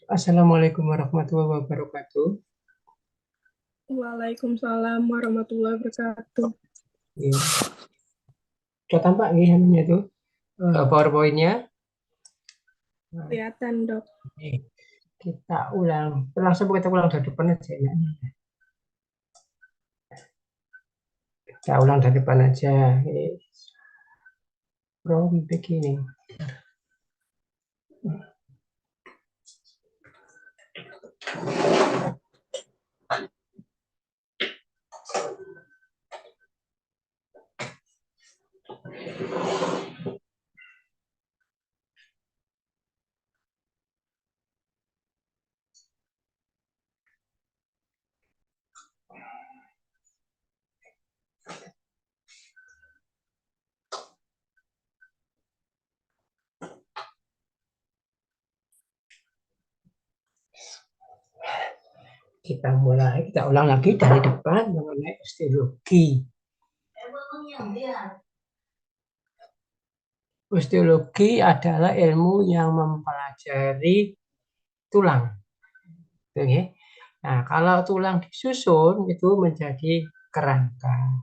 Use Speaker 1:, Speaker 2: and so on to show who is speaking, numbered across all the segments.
Speaker 1: Assalamualaikum warahmatullahi wabarakatuh.
Speaker 2: Waalaikumsalam warahmatullahi wabarakatuh.
Speaker 1: Ya. Sudah tampak nih anunya tuh PowerPoint-nya.
Speaker 2: Kelihatan, Dok.
Speaker 1: Kita ulang. Langsung kita ulang dari depan aja ya. Kita ulang dari depan aja. From beginning. Kita mulai, kita ulang lagi dari depan mengenai osteologi. Osteologi adalah ilmu yang mempelajari tulang. Oke. Nah, kalau tulang disusun itu menjadi kerangka.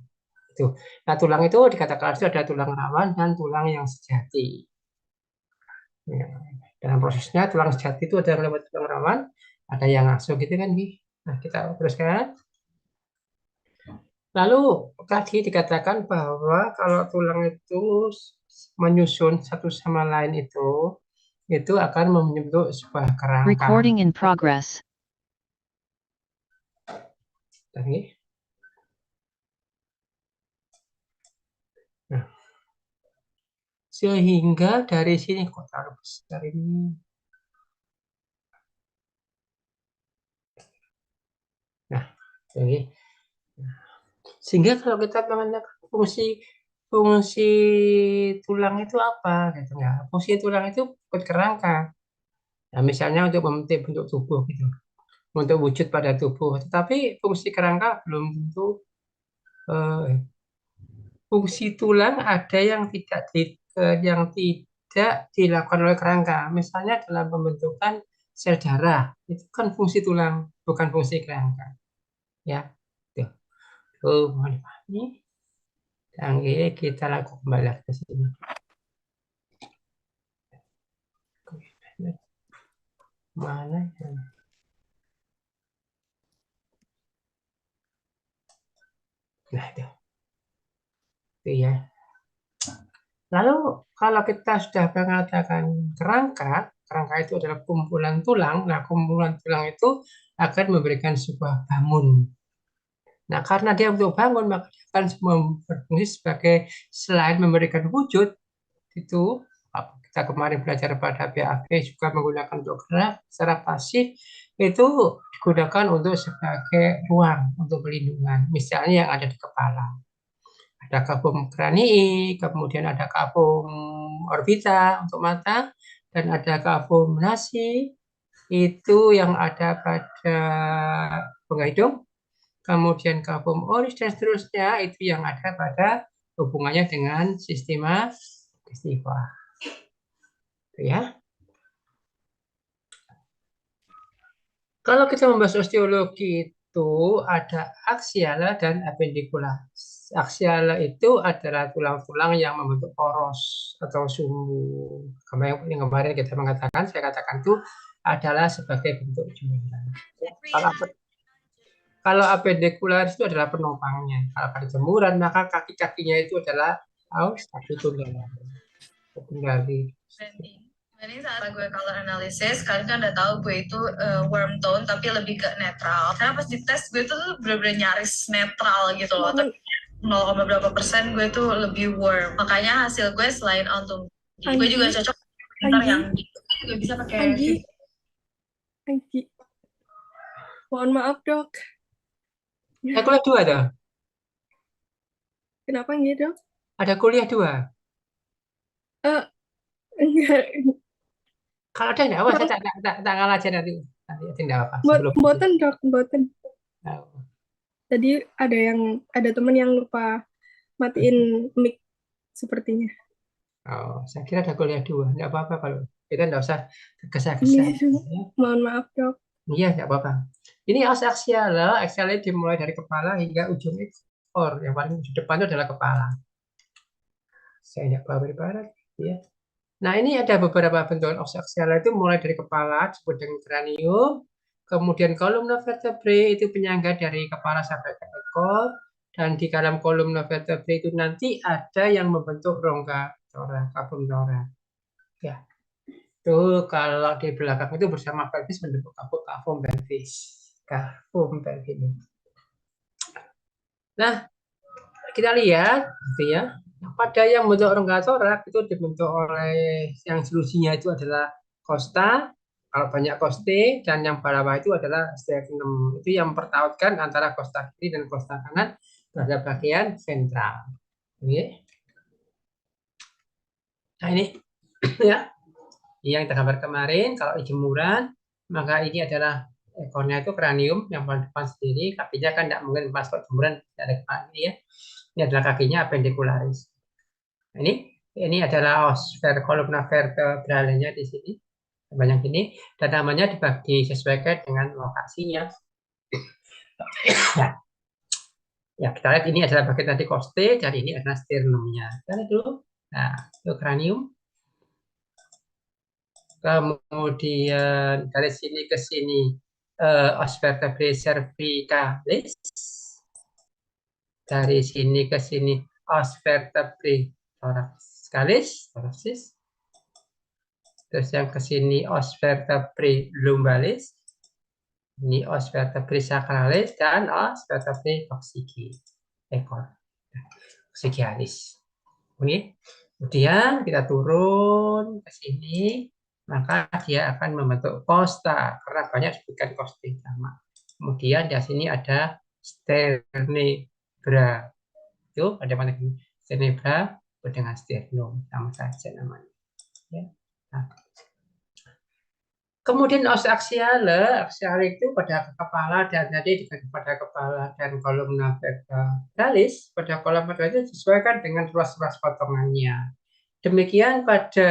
Speaker 1: Itu. Nah, tulang itu dikatakan itu ada tulang rawan dan tulang yang sejati. Ya. Dalam prosesnya tulang sejati itu ada yang lewat tulang rawan, ada yang ngasuh gitu kan, Gi. Nah, kita teruskan. Lalu tadi dikatakan bahwa kalau tulang itu menyusun satu sama lain itu akan membentuk sebuah kerangka.
Speaker 3: Recording in progress.
Speaker 1: Nah, sehingga dari sini kok taruh besar ini. Nah, oke. Sehingga kalau kita mengenai fungsi tulang itu apa gitu ya? Fungsi tulang itu kerangka. Nah, misalnya untuk membentuk bentuk tubuh gitu, untuk wujud pada tubuh. Tetapi fungsi kerangka belum tentu. Fungsi tulang ada yang tidak dilakukan oleh kerangka. Misalnya dalam pembentukan sel darah itu kan fungsi tulang, bukan fungsi kerangka. Ya, tuh, mohon dipahami. Yang ini kita lakukan kembali ke sini. Mana ya? Nah, itu ya. Lalu kalau kita sudah mengatakan kerangka itu adalah kumpulan tulang. Nah, kumpulan tulang itu akan memberikan sebuah bangun. Nah, karena dia untuk bangun, maka dia akan berfungsi sebagai selain memberikan wujud, itu kita kemarin belajar pada BAB juga menggunakan untuk gerak secara pasif, itu digunakan untuk sebagai ruang untuk pelindungan. Misalnya yang ada di kepala. Ada kapum kranii, kemudian ada kapum orbita untuk mata, dan ada kapum nasi, itu yang ada pada bongah hidung, kemudian kapum oris dan seterusnya itu yang ada pada hubungannya dengan sistema digestiva. Ya. Kalau kita membahas osteologi itu ada aksiala dan apendikula. Aksiala itu adalah tulang-tulang yang membentuk poros atau sumbu. Yang kemarin kita mengatakan, saya katakan itu adalah sebagai bentuk jemuran. Kalau apendikular itu adalah penopangnya. Kalau pada jemuran maka kaki-kakinya itu adalah satu tunggal.
Speaker 4: Berarti saat gue color analysis, kalian kan udah tahu gue itu warm tone tapi lebih ke netral. Karena pas dites gue tuh bener-bener nyaris netral gitu loh. Tapi 0, berapa persen gue tuh lebih warm. Makanya hasil gue selain autumn, gue juga cocok pintar yang gitu. Gue juga bisa pakai
Speaker 2: Anggi. Mohon maaf, Dok.
Speaker 1: Kuliah 2 dah.
Speaker 2: Kenapa enggak, Dok?
Speaker 1: Ada kuliah 2.
Speaker 2: Enggak.
Speaker 1: Kalau ada enggak, saya tak kalah aja nanti tidak apa.
Speaker 2: Mboten, Dok, mboten. Tadi ada teman yang lupa matiin mic sepertinya.
Speaker 1: Oh, saya kira ada kuliah 2. Nggak apa-apa kalau kita nggak usah
Speaker 2: Iya,
Speaker 1: tergesa-gesa. Ya.
Speaker 2: mohon maaf dok.
Speaker 1: Iya, nggak apa-apa. Ini os aksial. Aksialnya dimulai dari kepala hingga ujung ekor. Yang paling di depan itu adalah kepala. Saya nggak barat. Ya. Nah, ini ada beberapa bentuk os aksial itu mulai dari kepala, disebut dengan kranium. Kemudian kolumna vertebrae itu penyangga dari kepala sampai ke ekor. Dan di dalam kolumna vertebrae itu nanti ada yang membentuk rongga thorax, kapum thorax. Ya, itu kalau di belakang itu bersama pelvis membentuk kafum pelvis. Kafum pelvis. Nah, kita lihat gitu ya. Pada yang bentuk rongga thorax itu dibentuk oleh yang selusinya itu adalah costa, kalau banyak costae, dan yang bawah itu adalah sternum. Itu yang mempertautkan antara costa kiri dan costa kanan pada bagian ventral. Oke. Nah ini ya, yang kita gambar kemarin, kalau jemuran, maka ini adalah ekornya itu kranium yang paling depan sendiri, kakinya kan tidak mungkin masuk jemuran dari depan ini ya. Ini adalah kakinya apendikularis. Nah, ini adalah os kolumna vertebralnya di sini banyak ini, dan namanya disesuaikan dengan lokasinya. Ya, kita lihat ini adalah bagian tadi costae, dan ini adalah sternumnya. Kita lihat dulu. Nah, itu kranium. Kemudian dari sini ke sini os vertebrae cervicalis. Dari sini ke sini os vertebrae thoracis. Terus yang ke sini os vertebrae lumbalis. Ini os vertebrae sacralis dan os vertebrae coxae. Ekor. Coxialis. Oke. Kemudian kita turun ke sini, maka dia akan membentuk costa karena banyak disebutkan costa sama. Kemudian di sini ada sternebra. Itu ada mana ini? Sternebra dengan sternum sama saja namanya. Ya. Nah. Kemudian os aksial itu pada kepala dan tadi pada kepala dan kolumna vertebralis, pada kolom vertebralis disesuaikan dengan ruas-ruas potongannya. Demikian pada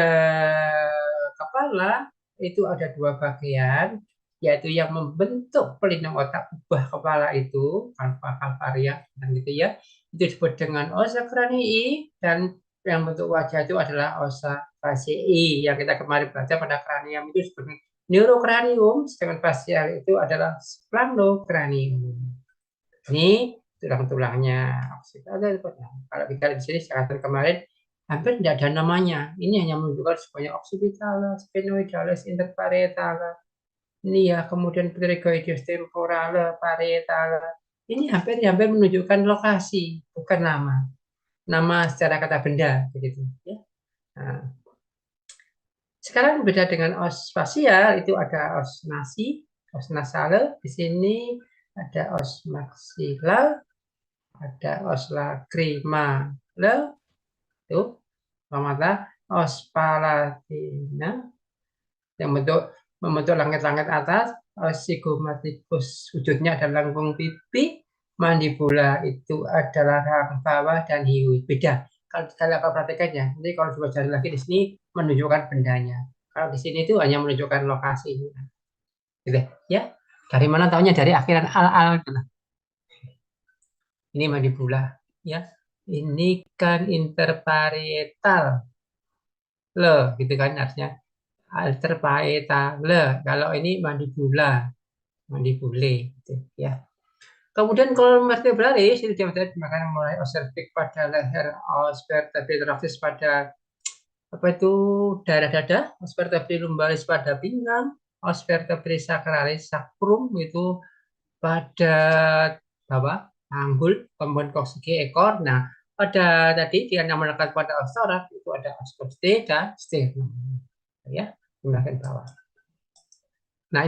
Speaker 1: kepala itu ada 2 bagian, yaitu yang membentuk pelindung otak ubah kepala itu, kalvaria dan gitu ya, itu disebut dengan ossa cranii, dan yang bentuk wajah itu adalah ossa faciae yang kita kemarin baca pada kranium itu sebenarnya neurocranium, sedangkan facial itu adalah splanocranium. Ini tulang-tulangnya. Kalau kita di sini sekarang kemarin hampir tidak ada namanya. Ini hanya menunjukkan sebanyak occipitalis, sphenoidalis, interparietalis. Ini ya, kemudian pterygoides temporale, parietale. Ini hampir menunjukkan lokasi, bukan nama. Nama secara kata benda, begitu. Ya. Nah, sekarang beda dengan os facial, itu ada os nasi, os nasale. Di sini ada os maxilla, ada os lacrimale, itu mata, os palatina yang membentuk langit-langit atas, os zygomaticus wujudnya adalah lengkung pipi, mandibula itu adalah rahang bawah dan hiu. Beda. Kalau kalian akan perhatikan ya, nanti kalau dua jari lagi di sini menunjukkan bendanya. Kalau di sini itu hanya menunjukkan lokasi. Gitu ya. Dari mana tahunya? Dari akhiran al-al. Ini mandibula ya. Ini kan interparietal. Le, gitu kan artinya. Interparietale. Kalau ini mandibula. Mandibule gitu ya. Kemudian kolom vertebralis itu dimakan mulai os cervix pada leher, os vertebrae thoracis pada apa itu daerah dada, os vertebrae lumbalis pada pinggang, os vertebrae sacralis sacrum itu pada bawah anggul, kemudian coxae ekor. Nah, pada tadi dia yang melekat pada os thorax itu ada os costae dan sternum. Ya, di bagian bawah. Nah,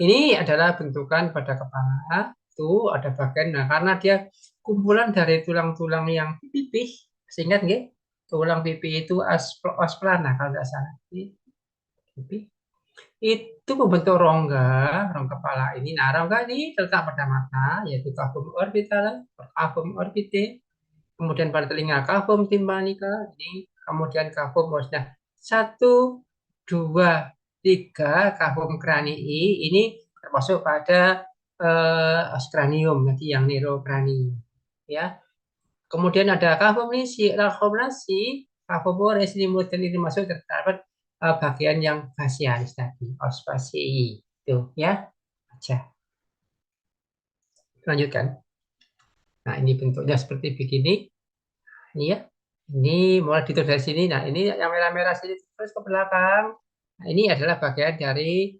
Speaker 1: ini adalah bentukan pada kepala. Itu ada bagian, nah karena dia kumpulan dari tulang-tulang yang pipih, sehingga tulang pipi itu os plana kalau tidak salah. Pipi. itu membentuk rongga kepala ini. Nah, rongga ini terletak pada mata, yaitu cavum orbital, cavum orbite, kemudian pada telinga cavum tympanica, ini kemudian cavum os. Nah, 1, 2, 3 cavum cranii ini termasuk pada os cranium tadi yang neurocranium, ya. Kemudian ada cavum nasi, cavum oris ini mulut dan ini masuk terdapat bagian yang fasialis tadi, os fasciae itu, ya. Aja. Lanjutkan. Nah, ini bentuknya seperti begini. Ini ya. Ini mulai ditulis dari sini. Nah, ini yang merah-merah sini terus ke belakang. Nah, ini adalah bagian dari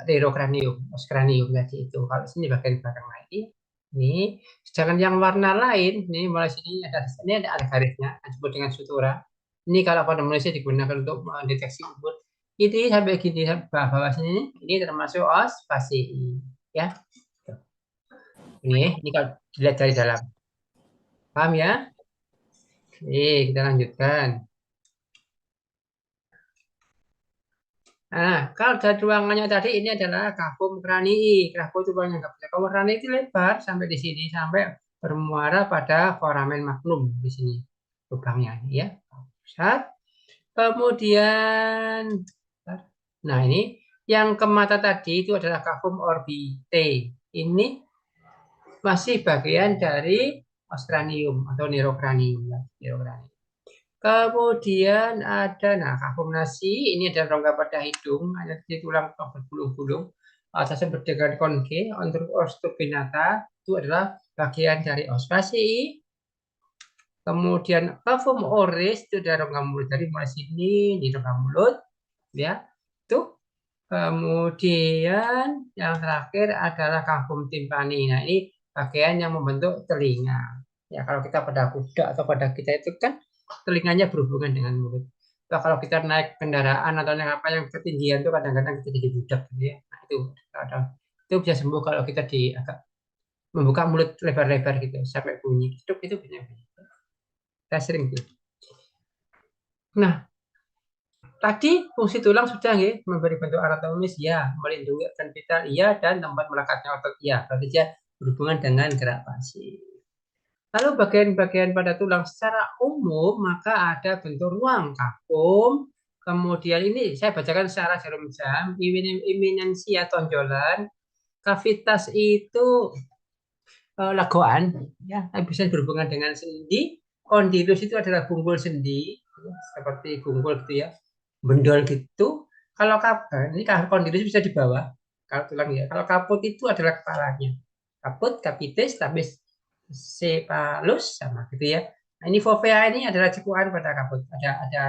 Speaker 1: neurocranium, os cranium tadi itu. Kalau sini bagian belakang lagi. Ini, sedangkan yang warna lain, ini mulai sini ada garisnya, disebut dengan sutura. Ini kalau pada manusia digunakan untuk mendeteksi umur. Ini sampai gini bawah sini, ini termasuk os fasciae, ya. Ini kalau dilihat dari dalam. Paham ya? Oke, kita lanjutkan. Nah, kalau dari ruangannya tadi ini adalah cavum cranii. Cavum itu ruangannya nggak bisa. Cavum cranii itu lebar sampai di sini, sampai bermuara pada foramen magnum di sini lubangnya, ya. Pusat. Kemudian, nah ini yang ke mata tadi itu adalah cavum orbite. Ini masih bagian dari os cranium atau neurocranium, ya. Neurocranium. Kemudian ada, nah, cavum nasi, ini ada rongga pada hidung, ada di tulang berbulung-bulung, atasnya berdegan konke, untuk osteobinata, itu adalah bagian dari os fasciae. Kemudian cavum oris, itu ada rongga mulut, dari mulai sini, di rongga mulut, ya, itu. Kemudian yang terakhir adalah cavum tympani. Nah, ini bagian yang membentuk telinga. Ya, kalau kita pada kuda atau pada kita itu kan telinganya berhubungan dengan mulut. Nah, kalau kita naik kendaraan atau naik apa yang ketinggian itu kadang-kadang kita jadi budak gitu ya. Nah, itu bisa sembuh kalau kita agak membuka mulut lebar-lebar gitu sampai bunyi. Itu banyak. Kita sering gitu. Nah, tadi fungsi tulang sudah ya, memberi bentuk anatomis ya, melindungi organ vital iya, dan tempat melekatnya otot iya. Berarti dia berhubungan dengan gerak pasif. Lalu bagian-bagian pada tulang secara umum maka ada bentuk ruang cavum. Kemudian ini saya bacakan secara jarum jam, eminensia tonjolan, kavitas itu lagoan, ya, bisa berhubungan dengan sendi. Kondilus itu adalah bungkul sendi, seperti bungkul gitu ya, bendol gitu. Kalau ini kondilus bisa di bawah, kalau tulang ya. Kalau kaput itu adalah kepalanya. Kaput, capitis, tabis, cephalus sama gitu ya. Nah, ini fovea ini adalah cekuan pada kaput. Ada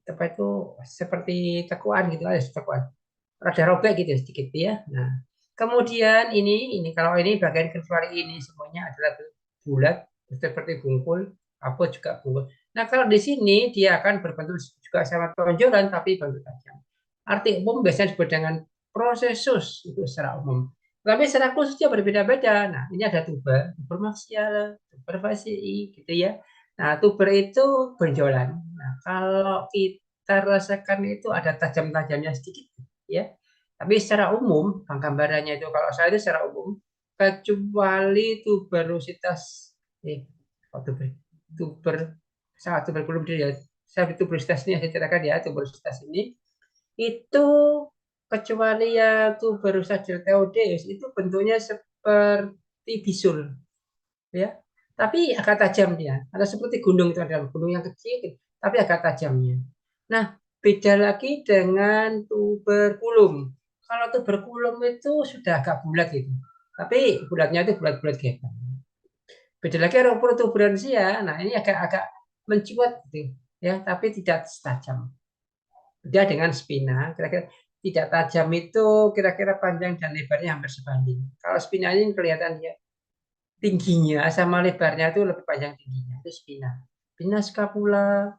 Speaker 1: apa itu seperti cekuan gitu, ada cekuan. Rada robek gitu sedikit ya. Nah, kemudian ini kalau ini bagian kecuali ini semuanya adalah bulat seperti bungkul, kaput juga bungkul. Nah, kalau di sini dia akan berbentuk juga sama tonjolan tapi bentuk tajam. Arti umum biasanya disebut dengan prosesus itu secara umum. Tapi secara khususnya berbeda-beda. Nah, ini ada tuber maksial, tuber fasciae gitu ya. Nah, tuber itu benjolan. Nah, kalau kita rasakan itu ada tajam-tajamnya sedikit ya. Tapi secara umum, gambarannya itu kalau saya itu secara umum, kecuali tuberositas, saat tuberkulum ya, saya tuberositas ini saya ceritakan ya, tuberositas ini itu kecuali ya tuberositas deltoides itu bentuknya seperti bisul, ya. Tapi agak tajam dia. Ada seperti gunung itu ada gunung yang kecil, tapi agak tajamnya. Nah, beda lagi dengan tuberkulum. Kalau tuberkulum itu sudah agak bulat gitu. Tapi bulatnya itu bulat-bulat gepeng. Beda lagi orang protuberansia. Nah, ini agak mencuat gitu ya, tapi tidak tajam. Beda dengan spina, kira-kira tidak tajam itu kira-kira panjang dan lebarnya hampir sebanding. Kalau spina ini kelihatan ya tingginya sama lebarnya itu lebih panjang tingginya, itu spina. Spina scapula,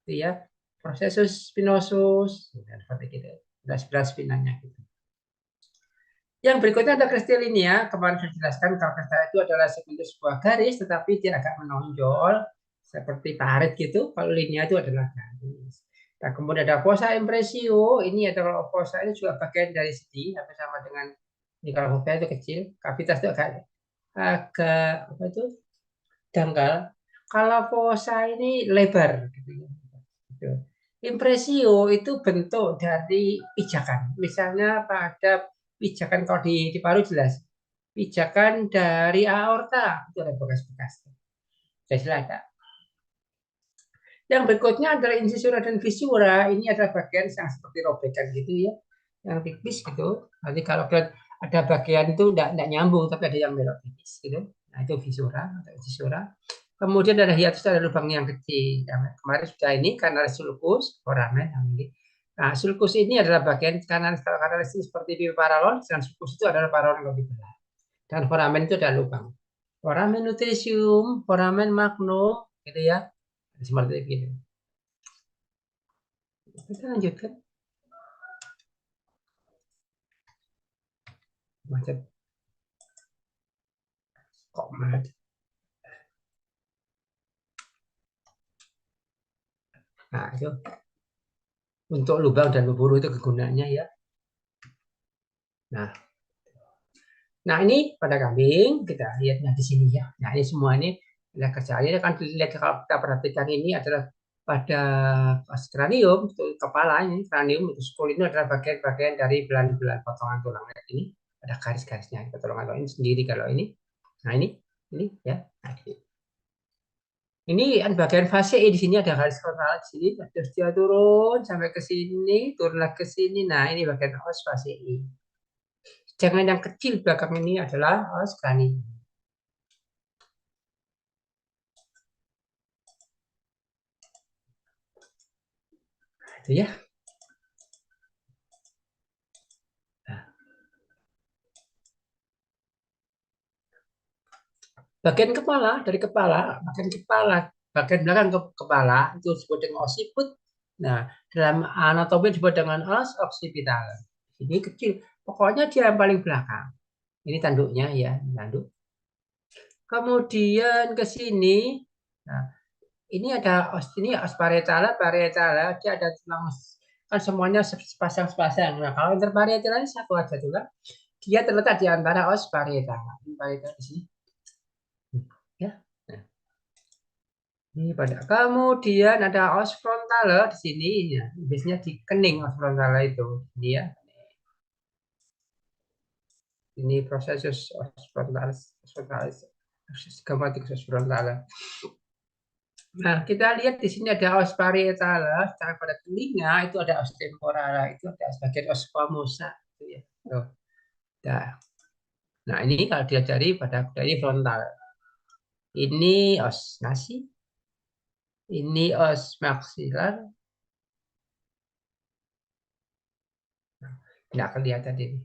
Speaker 1: itu ya, processus spinosus, seperti gitu. Berat spinanya gitu. Yang berikutnya ada kristilinea. Kemarin saya jelaskan kalau kristal itu adalah sebentuk sebuah garis, tetapi dia agak menonjol seperti parit gitu. Kalau linea itu adalah garis. Nah, kemudian ada fossa impresio. Ini adalah fossa ini juga bagian dari sendi, hampir sama dengan ini kalau fovea itu kecil, kavitas itu agak apa itu dangkal. Kalau fossa ini lebar, gitu ya. Gitu. Impresio itu bentuk dari pijakan. Misalnya pada pijakan kalau di paru jelas, pijakan dari aorta itu ada bekas-bekas. Jelas ada. Yang berikutnya adalah incisura dan visura. Ini adalah bagian yang seperti robekan gitu ya, yang tipis gitu. Nanti kalau ada bagian itu tidak nyambung, tapi ada yang belok tipis gitu. Nah itu visura atau incisura. Kemudian ada hiatus, ada lubang yang kecil. Kemarin sudah ini kanalis sulcus, foramen. Nah sulcus ini adalah bagian kanalis, kalau kanalis ini seperti pipa paralon, dan sulcus itu adalah paralon yang lebih belah. Dan foramen itu ada lubang. Foramen nutritium, foramen magnum, gitu ya. Seperti itu. Kita lanjutkan. Macet. Kok macet? Nah, itu untuk lubang dan pemburu itu kegunaannya ya. Nah ini pada kambing kita lihatnya di sini ya. Nah ini semua ini adalah kerjaan. Ini kan dilihat kalau kita perhatikan ini adalah pada kranium, kepala ini kranium itu skul ini adalah bagian-bagian dari belan-belan potongan tulang. Ini ada garis-garisnya potongan tulang ini sendiri kalau ini. Nah ini ya. Nah, ini bagian fase di sini ada garis frontal di sini, terus dia turun sampai ke sini, turun lagi ke sini. Nah ini bagian os fase I. Jangan yang kecil belakang ini adalah os cranium. Itu ya. Nah. Bagian kepala, dari kepala, bagian belakang kepala itu disebut dengan occiput. Nah, dalam anatomi disebut dengan os occipital. Ini kecil, pokoknya dia yang paling belakang. Ini tanduknya ya, tanduk. Kemudian ke sini, nah, ini ada os parietala, dia ada tulang kan semuanya sepasang-sepasang. Nah, kalau interparietala ini satu aja tulang, dia terletak di antara os parietala. Parietala di sini. Ya. Nah. Ini pada kemudian ada os frontale di sini ya. Biasanya di kening os frontale itu. Ini ya. Ini proses os frontalis, os frontale. Nah, kita lihat di sini ada os parietala, secara pada telinga itu ada os temporala, itu ada sebagian os squamosa gitu ya. Tuh. Nah, ini kalau diajari pada ini frontal. Ini os nasi. Ini os maksilar. Nggak kelihatan ini.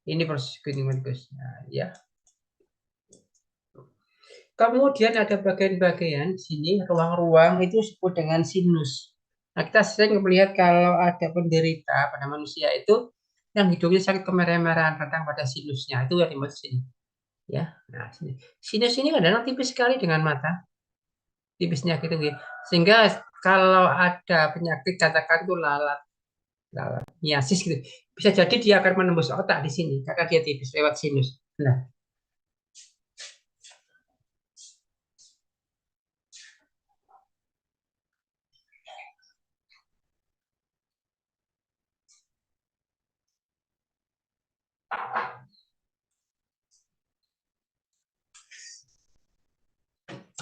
Speaker 1: Ini proses kuningan-kuningan ya. Kemudian ada bagian-bagian di sini, ruang-ruang itu disebut dengan sinus. Nah, kita sering melihat kalau ada penderita pada manusia itu yang hidungnya sakit kemerah-merahan datang pada sinusnya, itu yang dimaksud sini. Ya, nah sini. Sinus ini kadang tipis sekali dengan mata. Tipisnya gitu ya. Sehingga kalau ada penyakit katakan itu lalat miasis gitu. Bisa jadi dia akan menembus otak di sini karena dia tipis lewat sinus.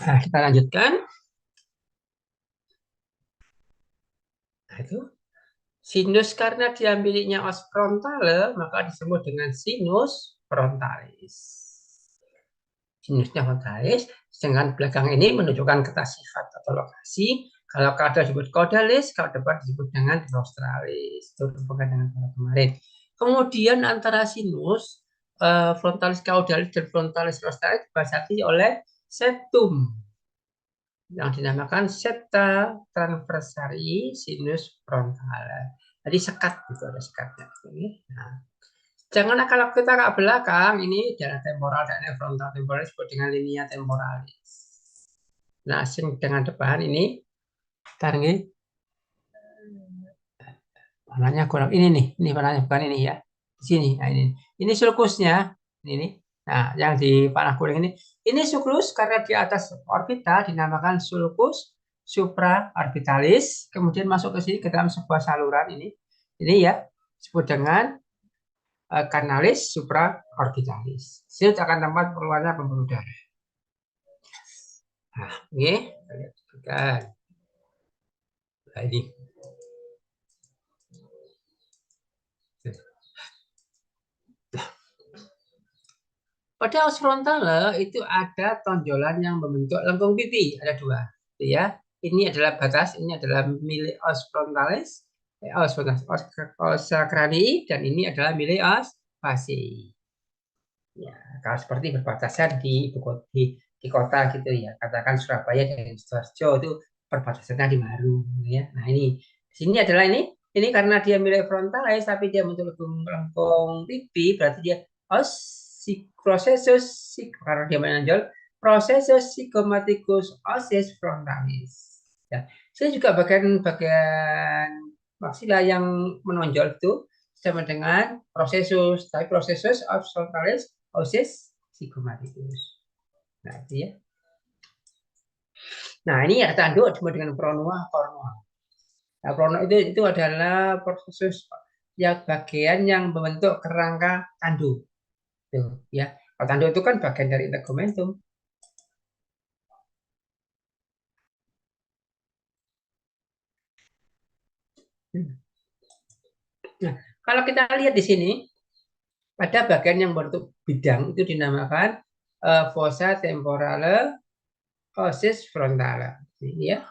Speaker 1: Nah, kita lanjutkan. Nah, itu sinus karena dia miliknya os frontale, maka disebut dengan sinus frontalis. Sinusnya frontalis, dengan belakang ini menunjukkan kata sifat atau lokasi. Kalau kada disebut caudalis, kalau depan disebut dengan rostralis. Itu bukan dengan kemarin. Kemudian antara sinus frontalis caudalis dan frontalis rostralis dibasahi oleh septum yang dinamakan septa transversari sinus frontale. Jadi sekat itu ada sekatnya. Nah, jangan kalau kita ke belakang ini daerah temporal dan frontal temporal disebut dengan linea temporalis. Nah, dengan depan ini tarik Warnanya kurang ini nih, ini warnanya bukan ini ya. Di sini. Nah, ini sulcusnya. Ini. Nah, yang di panah kuning ini sulcus karena di atas orbita dinamakan sulcus supraorbitalis, kemudian masuk ke sini ke dalam sebuah saluran ini. Ini ya disebut dengan kanalis supraorbitalis. Sini akan tempat pengeluaran pembuluh darah. Nah, ini kita lihat juga. Nah, ini. Pada os frontale itu ada tonjolan yang membentuk lengkung pipi, ada dua, ya. Ini adalah batas, ini adalah milik os frontalis, os cranii, dan ini adalah milik os fasciae. Ya, kalau seperti berbatasan di ibu kota, di kota gitu ya, katakan Surabaya dan Sidoarjo itu perbatasannya di Maru, ya. Nah ini, di sini adalah ini karena dia milik frontalis tapi dia bentuk lengkung pipi, berarti dia os karena dia menonjol processus zygomaticus ossis frontalis. Ya, sini juga bagian maksila yang menonjol itu sama dengan processus, tapi processus of frontalis ossis zygomaticus. Nah, itu ya. Nah, ini ada tanduk disebut dengan pronua cornua. Nah, pronua itu adalah proses yang bagian yang membentuk kerangka tanduk. Tuh, ya. Kalau tanduk itu kan bagian dari integumentum. Nah, kalau kita lihat di sini, ada bagian yang berbentuk bidang itu dinamakan fossa temporale ossis frontale. Ini ya.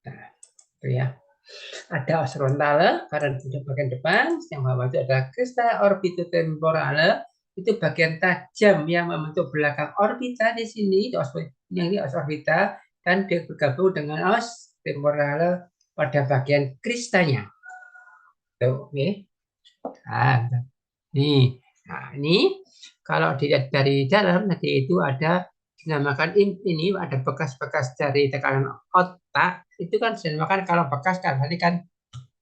Speaker 1: Nah, itu ya. Ada os frontale karena di bagian depan, yang bawah itu ada crista orbitotemporale, itu bagian tajam yang membentuk belakang orbita di sini, itu ini os orbita, dan dia bergabung dengan os temporale pada bagian kristanya. Tuh, oke. Nah, ini kalau dilihat dari dalam nanti itu ada dinamakan ini ada bekas-bekas dari tekanan otak itu kan dinamakan kalau bekas kan tadi kan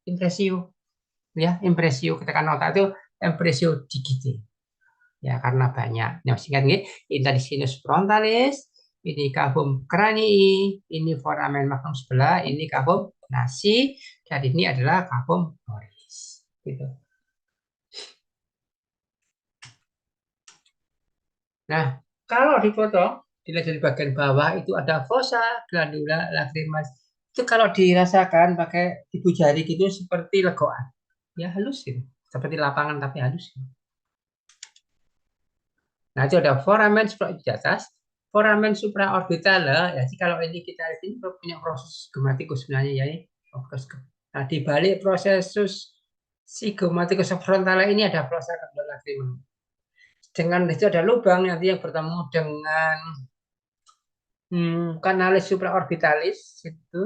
Speaker 1: impresio ya impresio tekanan otak itu impresio digiti ya karena banyak yang singkat ini tadi sinus frontalis ini cavum cranii ini foramen magnum sebelah ini cavum nasi dan ini adalah cavum moris gitu. Nah, kalau dipotong, dilihat dari bagian bawah itu ada fossa glandula lacrimas. Itu kalau dirasakan pakai ibu jari gitu seperti legoan. Ya halus gitu. Seperti lapangan tapi halus. Nah, itu ada foramen di atas. Foramen supraorbitale. Ya, jadi kalau ini kita lihat ini punya proses gematikus sebenarnya ya. Nah, di balik prosesus sigmomaticus frontale ini ada fossa glandula lacrimas. Dengan itu ada lubang nanti yang bertemu dengan kanalis supraorbitalis itu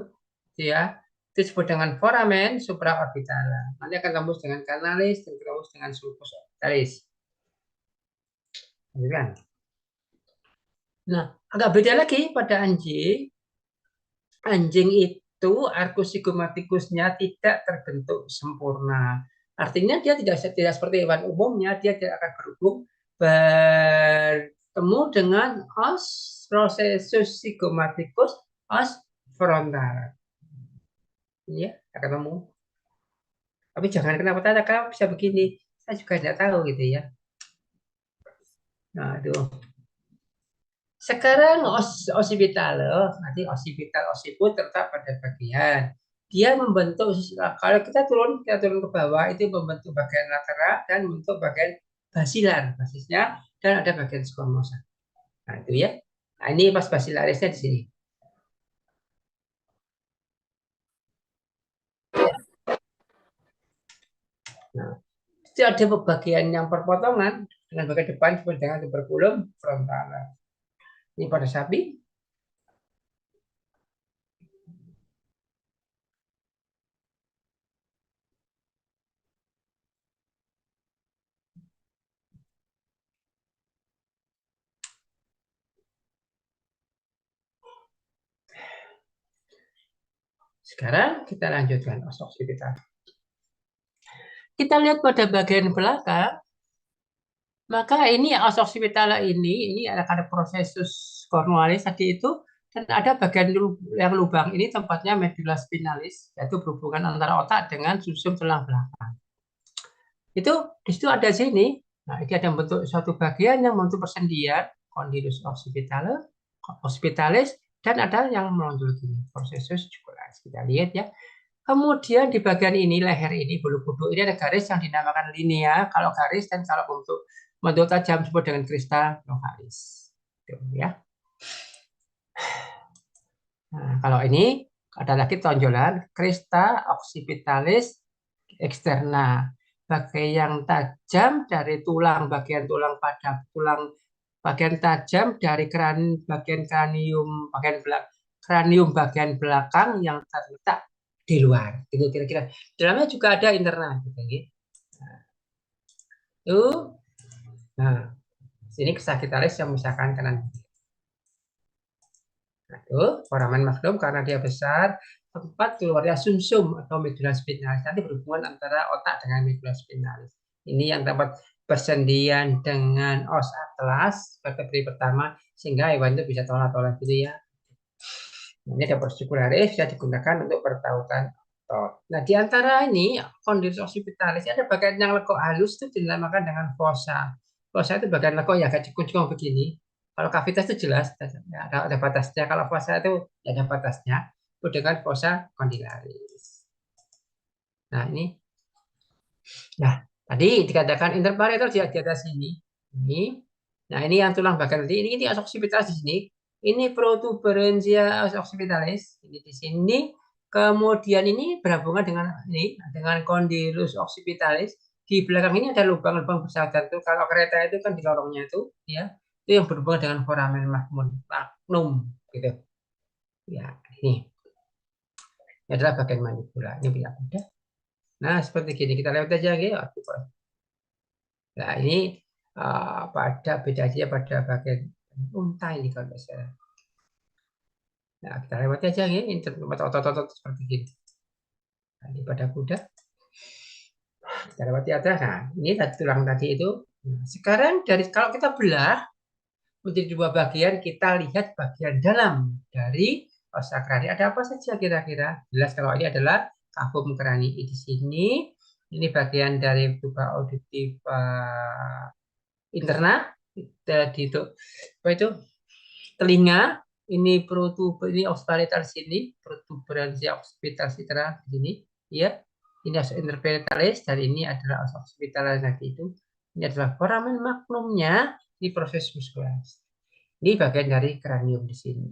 Speaker 1: ya itu disebut dengan foramen supraorbitala. Nanti akan tembus dengan kanalis dan tembus dengan sulcus orbitalis. Kan? Nah, agak beda lagi pada anjing. Anjing itu arcus zygomaticusnya tidak terbentuk sempurna. Artinya dia tidak seperti hewan umumnya, dia tidak akan berhubung bertemu dengan os processus zygomaticus os frontal. Ya, ketemu. Tapi jangan kenapa tanya kalau bisa begini. Saya juga tidak tahu gitu ya. Nah, aduh. Sekarang osipital, nanti osipital osiput tetap pada bagian. Dia membentuk kalau kita turun ke bawah itu membentuk bagian lateral dan membentuk bagian basilar basisnya dan ada bagian squamosa. Nah, itu ya. Nah, ini pas basilarisnya di sini. Nah, itu ada bagian yang perpotongan dengan bagian depan disebut dengan tuberculum frontale. Ini pada sapi. Sekarang kita lanjutkan os occipitalis. Kita lihat pada bagian belakang, maka ini os occipitalis ini ada prosesus cornualis tadi itu, dan ada bagian yang lubang ini tempatnya medulla spinalis, yaitu berhubungan antara otak dengan sumsum tulang belakang. Itu di situ ada sini. Nah, ini ada bentuk suatu bagian yang membentuk persendian, condylus occipitalis, dan ada yang menonjol gini, processus jugularis. Kita lihat ya. Kemudian di bagian ini, leher ini, bulu kuduk ini ada garis yang dinamakan linea, kalau garis, dan kalau bentuk tajam disebut dengan crista localis. Tuh, ya. Nah, kalau ini ada lagi tonjolan crista occipitalis externa, bagian yang tajam dari bagian tulang pada bagian tajam dari bagian kranium bagian belakang yang terletak di luar. Itu kira-kira. Dalamnya juga ada interna. Nah, sini sagittalis yang misalkan kanan. Nah, itu foramen magnum karena dia besar, tempat keluarnya sumsum atau medulla spinalis. Nanti berhubungan antara otak dengan medulla spinalis. Ini yang dapat persendian dengan os atlas vertebrae pertama sehingga hewan itu bisa tolak-tolak gitu ya. Ini ada prosticularis bisa digunakan untuk pertautan otot. Nah, di antara ini condylus occipitalis ada bagian yang lekuk halus itu dinamakan dengan fossa. Fossa itu bagian lekuk yang agak cekung-cekung begini. Kalau kavitas itu jelas ada batasnya. Kalau fossa itu ya ada batasnya. Itu dengan fossa condylaris. Nah, ini. Nah, tadi dikatakan interparietal di atas sini. Ini. Nah, ini yang tulang bagian tadi. Ini occipitalis di sini. Ini protuberansia occipitalis. Ini di sini. Kemudian ini berhubungan dengan condylus occipitalis. Di belakang ini ada lubang-lubang bersahabat tuh. Kalau kereta itu kan di lorongnya itu, ya, itu yang berhubungan dengan foramen magnum, gitu. Ya, ini adalah bagian manipula. Ini punya kuda. Nah, seperti gini kita lewat aja, gitu. Nah, ini bedanya pada bagian unta ini kalau nggak salah. Nah, kita lewat aja ya, tempat otot-otot seperti ini. Nah, ini pada kuda. Kita lewati atas. Nah, ini tulang tadi itu. Nah, sekarang kalau kita belah menjadi dua bagian, kita lihat bagian dalam dari ossa krani. Ada apa saja kira-kira? Jelas kalau ini adalah cavum cranii di sini. Ini bagian dari tuba auditif interna. Di apa itu? Telinga. Ini ini occipitalis sini, protuberansia occipitalis di sini, ya. Ini interpetalis dan ini adalah occipitalis tadi itu. Ini adalah foramen magnumnya di proses muskularis. Ini bagian dari kranium di sini.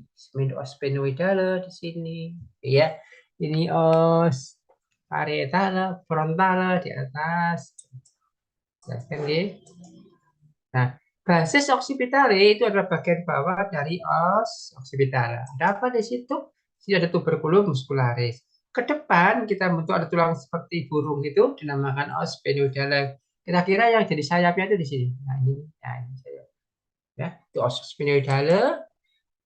Speaker 1: Sphenoidale di sini, ya. Ini os parietale, frontale di atas. Jelaskan ya. Nah, basis occipitale itu adalah bagian bawah dari os occipitale. Ada apa di situ? Di ada tuberculum muscularis. Ke depan kita bentuk ada tulang seperti burung itu dinamakan os sphenoidale. Kira-kira yang jadi sayapnya itu di sini. Nah, ini sayap. Ya, itu os sphenoidale.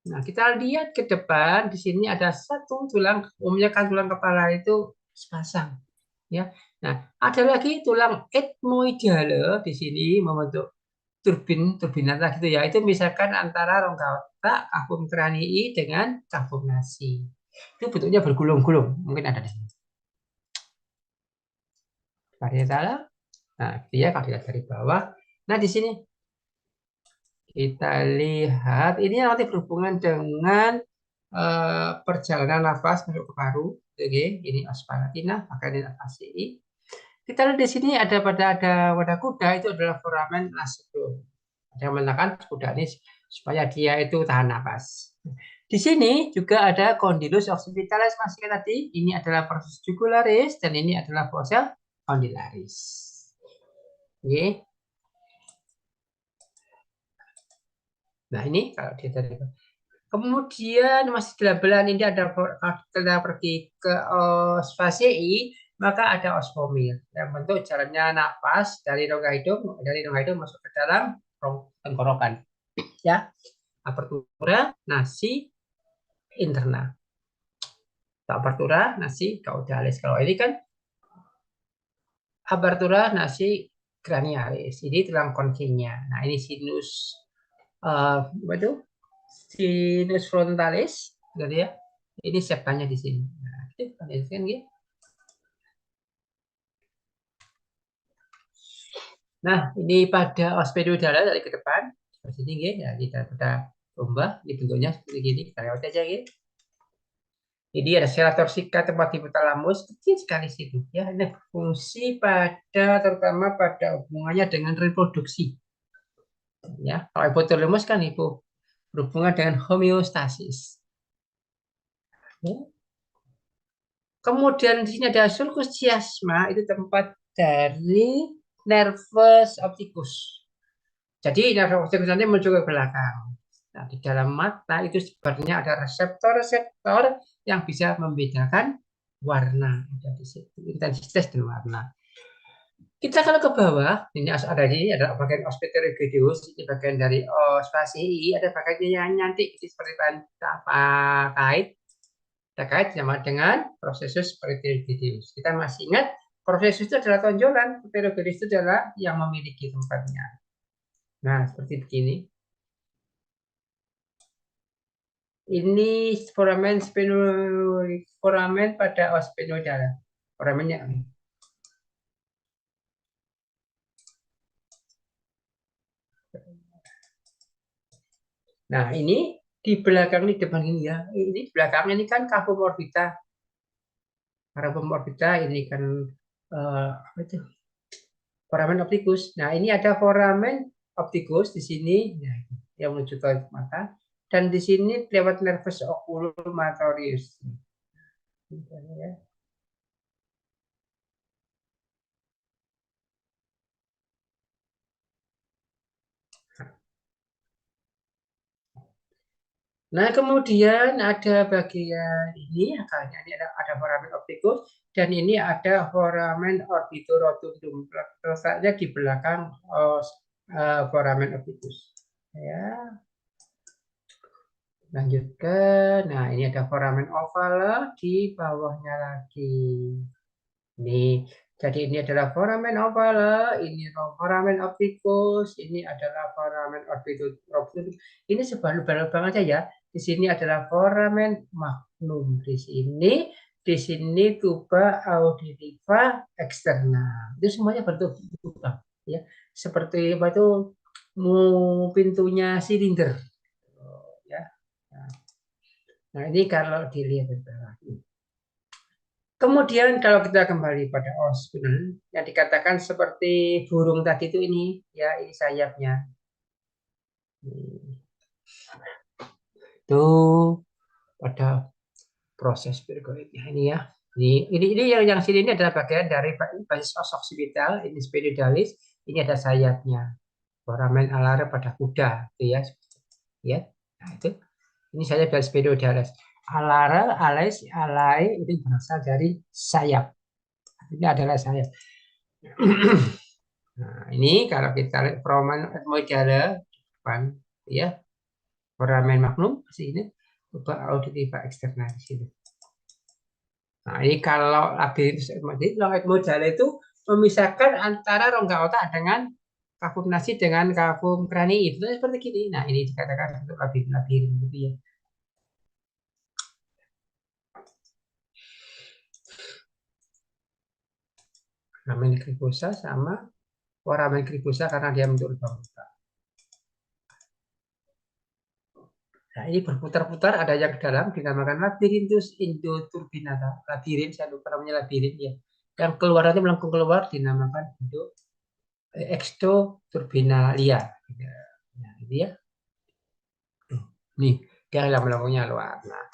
Speaker 1: Nah, kita lihat ke depan di sini ada satu tulang, umumnya kan tulang kepala itu sepasang. Ya. Nah, ada lagi tulang ethmoidale di sini membentuk turbinat gitu ya. Itu misalkan antara rongga otak, cavum cranii dengan cavum nasi. Itu bentuknya bergulung-gulung. Mungkin ada di sini. Parietale. Nah, dia kalau dilihat dari bawah. Nah, di sini kita lihat ini nanti berhubungan dengan perjalanan nafas masuk ke paru. Oke, ini os palatina, maka ini nafasi. Kita lihat di sini ada pada kuda itu adalah foramen nasibum. Ada yang menekan kuda ini supaya dia itu tahan nafas. Di sini juga ada condylus occipitalis masih tadi. Ini adalah proses jugularis dan ini adalah fossa condylaris. Oke. Nah, ini kalau dia tadi. Kemudian masih di belahan ini ada kita pergi ke os fasciae, maka ada os pomil yang bentuk jalannya napas dari rongga hidung masuk ke dalam tenggorokan. Ya, apertura nasi interna. Apertura nasi caudalis. Kalau ini kan apertura nasi cranialis. Ini tulang konkinya. Nah, ini sinus apa itu? Sinus frontalis, gitu ya. Ini septanya di sini. Nah, itu kan gitu. Nah, ini pada ospedodala dari ke depan. Seperti ini, ya, kita ubah. Ini bentuknya seperti gini. Kita lewat aja, gitu. Jadi ada sel torsika tempat hipotalamus kecil sekali situ ya. Ini fungsi terutama pada hubungannya dengan reproduksi. Ya, kalau hipotalamus kan itu berhubungan dengan homeostasis. Ya. Kemudian di sini ada sulcus chiasma, itu tempat dari nervus opticus. Jadi nervus opticus nanti muncul ke belakang. Nah, di dalam mata itu sebenarnya ada reseptor-reseptor yang bisa membedakan warna. Ada di situ, intensitas dan warna. Kita kalau ke bawah, ini ada bagian ospiterogedius, ini bagian dari spasii, ada bagian yang nyantik seperti kait terkait sama dengan prosesus pterogedius. Kita masih ingat prosesus itu adalah tonjolan, pterogedius itu adalah yang memiliki tempatnya. Nah, seperti begini. Ini foramen pada ospinodala. Foramennya. Nah, ini di belakang ini depan ini ya. Ini belakang ini kan cavum orbita. Cavum orbita ini kan apa itu? Foramen opticus. Nah, ini ada foramen opticus di sini ya, yang menuju ke mata. Dan di sini lewat nervus oculomotorius. Nah, kemudian ada bagian ini, akalnya ini ada foramen opticus dan ini ada foramen orbitorotundum, letaknya di belakang foramen opticus. Ya. Lanjutkan. Nah, ini ada foramen oval di bawahnya lagi. Ini, jadi ini adalah foramen oval, ini foramen opticus, ini adalah foramen orbitorotundum. Ini sebuah lubang-lubang aja ya. Di sini adalah foramen magnum. Di sini tuba auditiva eksterna. Itu semuanya bentuk lubang, ya. Seperti apa itu pintunya silinder, ya. Nah, ini kalau dilihat dari bawah. Kemudian kalau kita kembali pada ospinal yang dikatakan seperti burung tadi itu ini, ya ini sayapnya. Itu pada proses berikutnya ini ya. Ini yang sini ini adalah bagian dari basis occipital, ini spinodalis, ini ada sayapnya. Foramen alare pada kuda, itu ya. Ya. Nah, itu. Ini sayap dari spinodalis. Alai ini berasal dari sayap. Ini adalah sayap. Nah, ini kalau kita lihat foramen etmoidale depan, ya. Foramen magnum sini, tuba auditiva eksterna di sini. Nah, ini kalau labirintus etmodale itu memisahkan antara rongga otak dengan kavum nasi dengan kavum cranii. Itu seperti gini. Nah, ini dikatakan untuk labirin gitu ya. Foramen cricosa sama foramen cricosa karena dia bentuk lubang otak. Nah, ini berputar-putar, ada yang ke dalam dinamakan labirintus endoturbinata. Labirin, saya lupa namanya labirin ya. Yang keluar nanti melengkung keluar dinamakan bentuk exoturbinalia. Nah, ini ya. Nih, dia melengkungnya luar. Nah,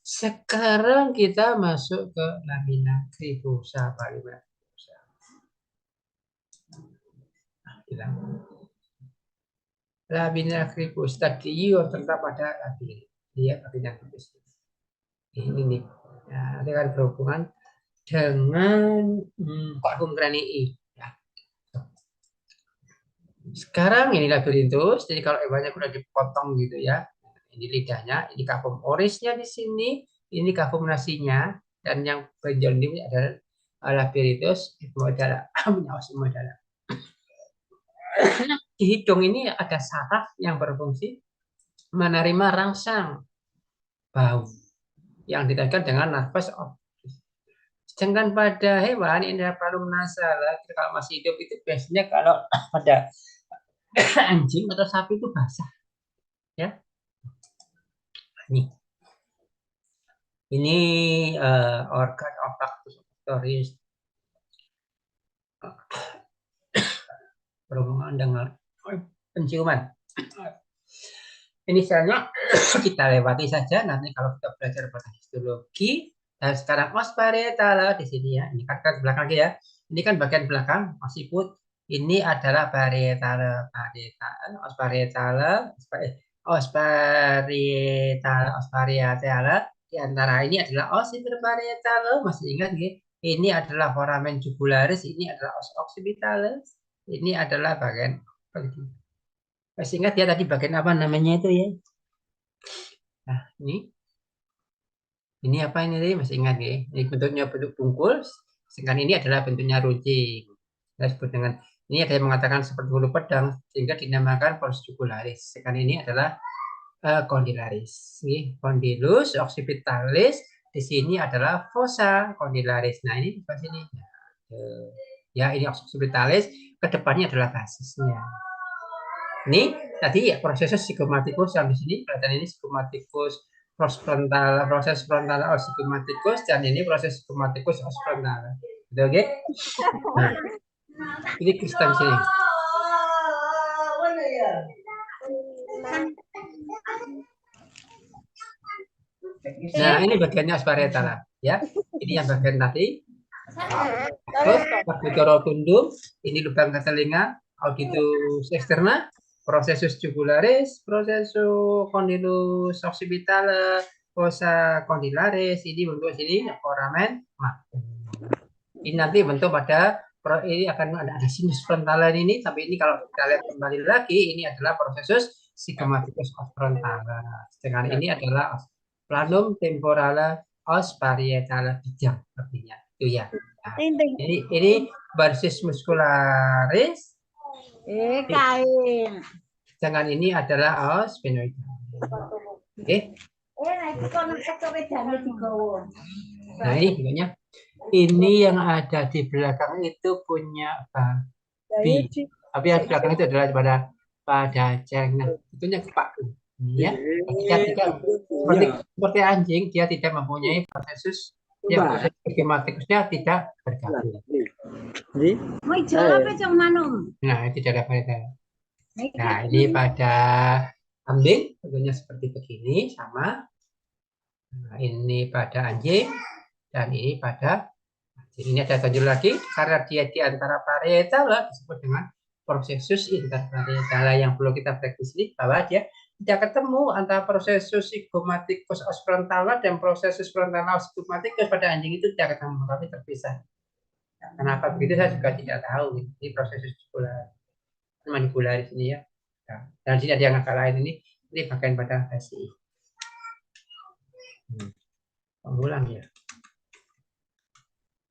Speaker 1: sekarang kita masuk ke lamina cricosa paling lamina cricosa tadi terletak pada labirin. Dia lamina cricosa. Ini nih. Nah, nanti akan berhubungan dengan kavum cranii. Ya. Sekarang ini labirintus. Jadi kalau hewannya udah dipotong gitu ya. Ini lidahnya, ini kavum orisnya di sini, ini akumulasinya, dan yang benjol ini adalah labirinthus ethmoidala, punya os ethmoidala. Di hidung ini ada saraf yang berfungsi menerima rangsang bau yang dikaitkan dengan nafas. Sedangkan pada hewan ini adalah palum nasal. Kalau masih hidup itu biasanya kalau pada anjing atau sapi itu basah, ya. Ini organ olfaktus olfaktoris berhubungan dengan penciuman. Ini selnya kita lewati saja nanti kalau kita belajar pada histologi. Dan sekarang os parietala di sini ya. Ini kan belakang lagi ya. Ini kan bagian belakang masih put. Ini adalah parietala, os parietala, os parietala. Di antara ini adalah os interparietala. Masih ingat nggih? Ini adalah foramen jugularis, ini adalah os occipitalis. Ini adalah bagian masih ingat ya tadi bagian apa namanya itu ya? Nah, ini apa ini tadi? Masih ingat ya? Ini bentuknya bentuk bungkus, sedangkan ini adalah bentuknya runcing. Kita sebut dengan ini ada yang mengatakan seperti bulu pedang sehingga dinamakan pons jugularis. Sedangkan ini adalah condylaris. Condylus occipitalis di sini adalah fossa condylaris. Nah, ini di sini. Ya, ini occipitalis, kedepannya adalah basisnya. Ini tadi ya prosessus sigmomaticus yang di sini kelihatan ini sigmomaticus proses frontal os sigmomaticus dan ini proses sigmomaticus os frontal. Betul oke? Nah, ini kristal sini. Nah, ini bagiannya os parietala ya. Ini yang bagian tadi. Terus rotundum, ini lubang ke telinga, auditus externa, processus jugularis, processus condylus occipitalis, fossa condylaris, ini bentuk sini foramen magnum. Ini nanti bentuk pada ini akan ada sinus frontalis ini, tapi ini kalau kita lihat kembali lagi, ini adalah processus sigmomaticus os frontalis. Dengan ini adalah planum temporale os parietala bijang artinya. Itu ya. Nah, ini basis muscularis.
Speaker 3: Kain.
Speaker 1: Sedangkan ini adalah os sphenoidalis. Oke. Nah, ini bentuknya. Ini yang ada di belakang itu punya babi. Tapi yang di belakang itu adalah pada ceng. Nah, itunya kepak. Ya. Dia tidak seperti anjing, dia tidak mempunyai prosesus yang proses sigmomaticusnya tidak bergabung. Nah, itu cara parietala. Nah, ini pada kambing bentuknya seperti begini sama. Nah, ini pada anjing dan ini pada anjing. Ini ada tonjol lagi karena dia di antara parietala disebut dengan prosesus interparietala yang perlu kita prediksi bahwa dia tidak ketemu antara prosesus sigmomaticus os frontala dan prosesus frontalis sigmomaticus pada anjing itu tidak ketemu tapi terpisah. Nah, kenapa begitu saya juga tidak tahu. Ini prosesus manipularis ini ya. Nah, dan sini ada yang agak lain ini bagian pada basi. Pengulang ya.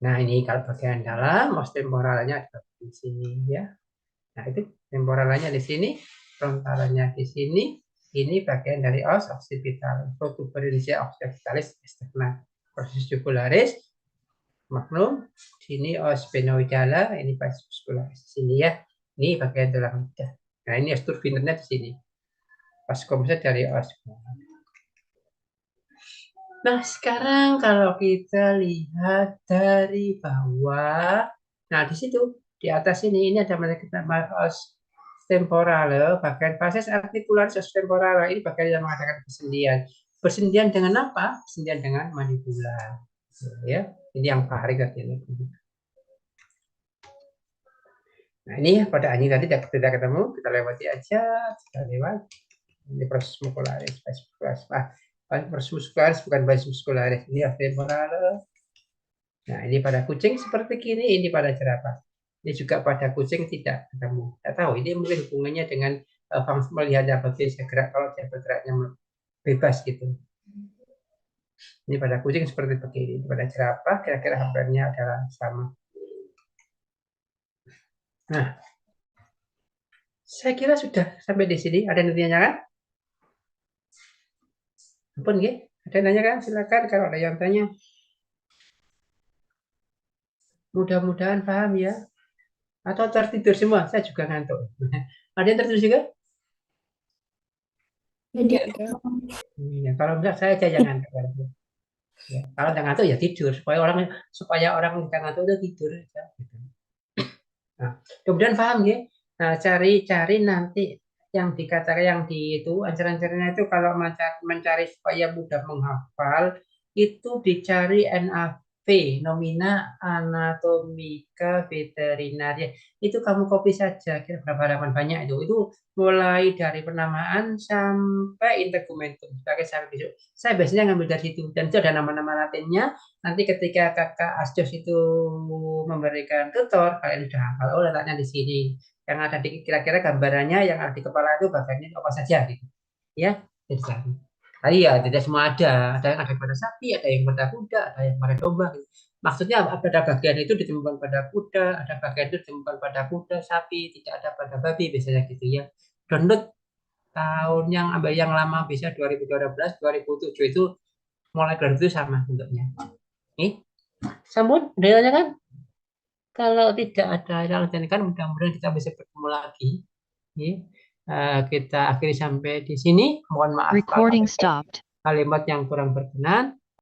Speaker 1: Nah, ini kalau bagian dalam os temporalnya ada di sini ya. Nah, itu temporalnya di sini, frontalnya di sini. Ini bagian dari os occipitalis, protuberansia occipitalis externa, proses jugularis, magnum, sini os sphenoidala, ini basis muscularis sini ya. Ini bagian tulang lidah. Nah, ini os turbinernya di sini. Pas komset dari os. Nah, sekarang kalau kita lihat dari bawah, nah di situ di atas ini ada os temporale, bagian fases articularis os temporale, ini bagian yang mengadakan persendian. Persendian dengan apa? Persendian dengan mandibula. Ya, ini yang paling artinya. Nah, ini pada anjing tadi tidak ketemu, kita lewati aja, kita lewat. Ini proses muscularis, proses muscularis bukan basis muscularis. Ini os temporale. Nah, ini pada kucing seperti ini, ini pada jerapah. Ini juga pada kucing tidak ketemu. Tidak tahu, ini mungkin hubungannya dengan melihat dia bisa gerak kalau dia bergeraknya bebas gitu. Ini pada kucing seperti begini. Pada jerapah kira-kira hampirnya adalah sama. Nah, saya kira sudah sampai di sini. Ada yang ditanyakan? Ampun, nggih. Ada yang nanya kan? Silakan kalau ada yang tanya. Mudah-mudahan paham ya. Atau tertidur semua? Saya juga ngantuk. Ada yang tertidur juga?
Speaker 2: Enggak.
Speaker 1: Ya, kalau enggak saya aja yang ngantuk. Ya, kalau nggak ngantuk ya tidur supaya orang nggak ngantuk udah tidur aja. Gitu. Nah, kemudian paham ya. Nah, cari nanti yang dikatakan yang di itu ancaran-ancarannya itu kalau mencari supaya mudah menghafal itu dicari NAV, nomina anatomika veterinaria. Itu kamu copy saja kira berapa halaman banyak itu mulai dari penamaan sampai integumentum sampai besok. Saya biasanya ngambil dari situ dan itu ada nama-nama latinnya. Nanti ketika kakak Asjos itu memberikan tutor, kalian sudah hafal, oh letaknya di sini. Yang ada di kira-kira gambarannya yang ada di kepala itu bagiannya apa saja gitu. Ya, jadi tadi. Tadi ya tidak semua ada yang ada pada sapi, ada yang pada kuda, ada yang pada domba. Gitu. Maksudnya ada bagian itu ditemukan pada kuda, ada bagian itu ditemukan pada kuda, sapi, tidak ada pada babi biasanya gitu ya. Download tahun yang lama bisa 2012, 2007 itu mulai dari itu sama bentuknya. Nih, sambut, ada kan? Kalau tidak ada yang ditanyakan, mudah-mudahan kita bisa bertemu lagi. Nih, kita akhiri sampai di sini. Mohon maaf kalau
Speaker 3: Recording
Speaker 1: ada
Speaker 3: stopped.
Speaker 1: kalimat yang kurang berkenan.